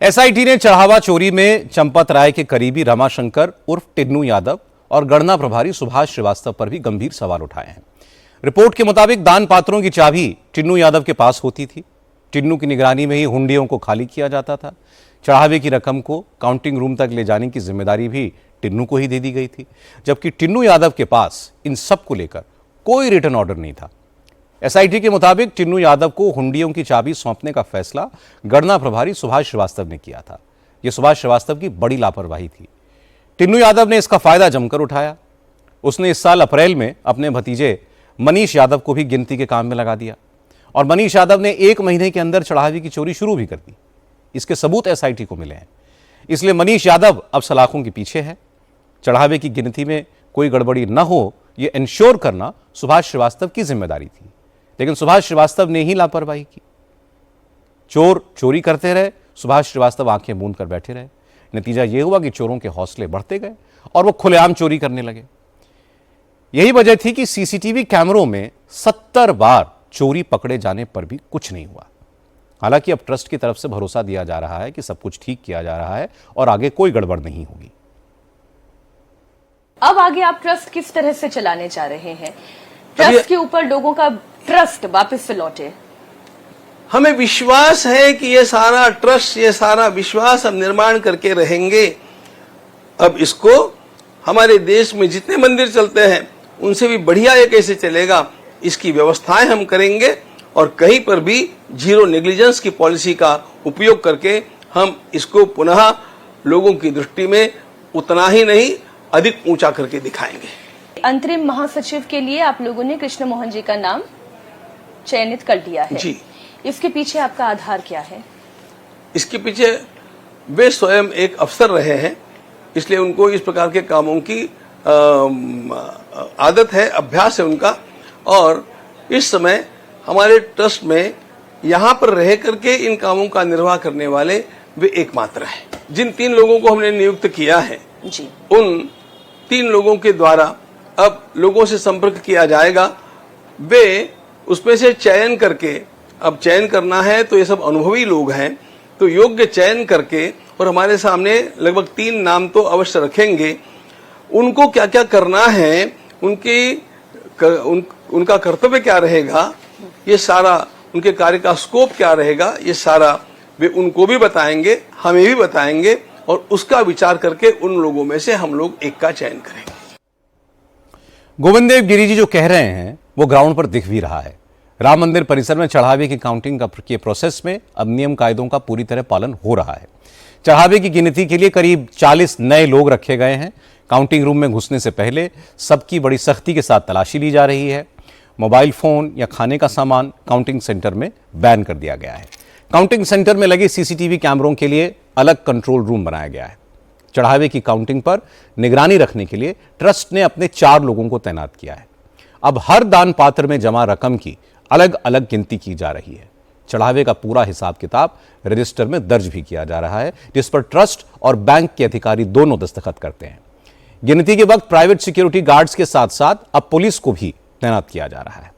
SIT ने चढ़ावा चोरी में चंपत राय के करीबी रमाशंकर उर्फ टिन्नू यादव और गणना प्रभारी सुभाष श्रीवास्तव पर भी गंभीर सवाल उठाए हैं। रिपोर्ट के मुताबिक दान पात्रों की चाबी टिन्नू यादव के पास होती थी। टिन्नू की निगरानी में ही हुंडियों को खाली किया जाता था। चढ़ावे की रकम को काउंटिंग रूम तक ले जाने की जिम्मेदारी भी टिन्नू को ही दे दी गई थी, जबकि टिन्नू यादव के पास इन सब को लेकर कोई रिटर्न ऑर्डर नहीं था। एसआईटी के मुताबिक टिन्नू यादव को हुंडियों की चाबी सौंपने का फैसला गणना प्रभारी सुभाष श्रीवास्तव ने किया था। यह सुभाष श्रीवास्तव की बड़ी लापरवाही थी। टिन्नू यादव ने इसका फायदा जमकर उठाया। उसने इस साल अप्रैल में अपने भतीजे मनीष यादव को भी गिनती के काम में लगा दिया और मनीष यादव ने 1 महीने के अंदर चढ़ावे की चोरी शुरू भी कर दी। इसके सबूत एसआईटी को मिले हैं। इसलिए मनीष यादव अब सलाखों के पीछे है। चढ़ावे की गिनती में कोई गड़बड़ी न हो, यह इंश्योर करना सुभाष श्रीवास्तव की जिम्मेदारी थी, लेकिन सुभाष श्रीवास्तव ने ही लापरवाही की। चोर चोरी करते रहे, सुभाष श्रीवास्तव आंखें मूंद कर बैठे रहे। नतीजा यह हुआ कि चोरों के हौसले बढ़ते गए और वो खुलेआम चोरी करने लगे। यही वजह थी कि सीसीटीवी कैमरों में 70 बार चोरी पकड़े जाने पर भी कुछ नहीं हुआ। हालांकि अब ट्रस्ट की तरफ से भरोसा दिया जा रहा है कि सब कुछ ठीक किया जा रहा है और आगे कोई गड़बड़ नहीं होगी। अब आगे आप ट्रस्ट किस तरह से चलाने जा रहे हैं? ट्रस्ट के ऊपर लोगों का ट्रस्ट वापस से लौटे। हमें विश्वास है कि ये सारा ट्रस्ट, ये सारा विश्वास हम निर्माण करके रहेंगे। अब इसको हमारे देश में जितने मंदिर चलते हैं उनसे भी बढ़िया ये कैसे चलेगा, इसकी व्यवस्थाएं हम करेंगे और कहीं पर भी जीरो नेग्लिजेंस की पॉलिसी का उपयोग करके हम इसको पुनः लोगों की दृष्टि में उतना ही नहीं अधिक ऊंचा करके दिखाएंगे। अंतरिम महासचिव के लिए आप लोगों ने कृष्ण मोहन जी का नाम चयनित कर दिया है जी। इसके पीछे आपका आधार क्या है? इसके पीछे वे स्वयं एक अफसर रहे हैं, इसलिए उनको इस प्रकार के कामों की आदत है, अभ्यास है उनका। और इस समय हमारे ट्रस्ट में यहाँ पर रह करके इन कामों का निर्वाह करने वाले वे एकमात्र हैं। जिन 3 लोगों को हमने नियुक्त किया है जी, उन 3 लोगों के द्वारा अब लोगों से संपर्क किया जाएगा। वे उसमें से चयन करके, अब चयन करना है तो ये सब अनुभवी लोग हैं, तो योग्य चयन करके, और हमारे सामने लगभग 3 नाम तो अवश्य रखेंगे। उनको क्या क्या करना है, उनका कर्तव्य क्या रहेगा, ये सारा उनके कार्य का स्कोप क्या रहेगा, ये सारा वे उनको भी बताएंगे, हमें भी बताएंगे और उसका विचार करके उन लोगों में से हम लोग एक का चयन करेंगे। गोविंद देव गिरी जी जो कह रहे हैं वो ग्राउंड पर दिख भी रहा है। राम मंदिर परिसर में चढ़ावे की काउंटिंग के प्रोसेस में अब नियम कायदों का पूरी तरह पालन हो रहा है। चढ़ावे की गिनती के लिए करीब 40 नए लोग रखे गए हैं। काउंटिंग रूम में घुसने से पहले सबकी बड़ी सख्ती के साथ तलाशी ली जा रही है। मोबाइल फोन या खाने का सामान काउंटिंग सेंटर में बैन कर दिया गया है। काउंटिंग सेंटर में लगे सीसीटीवी कैमरों के लिए अलग कंट्रोल रूम बनाया गया है। चढ़ावे की काउंटिंग पर निगरानी रखने के लिए ट्रस्ट ने अपने 4 लोगों को तैनात किया है। अब हर दान पात्र में जमा रकम की अलग अलग गिनती की जा रही है। चढ़ावे का पूरा हिसाब किताब रजिस्टर में दर्ज भी किया जा रहा है, जिस पर ट्रस्ट और बैंक के अधिकारी दोनों दस्तखत करते हैं। गिनती के वक्त प्राइवेट सिक्योरिटी गार्ड्स के साथ साथ अब पुलिस को भी तैनात किया जा रहा है।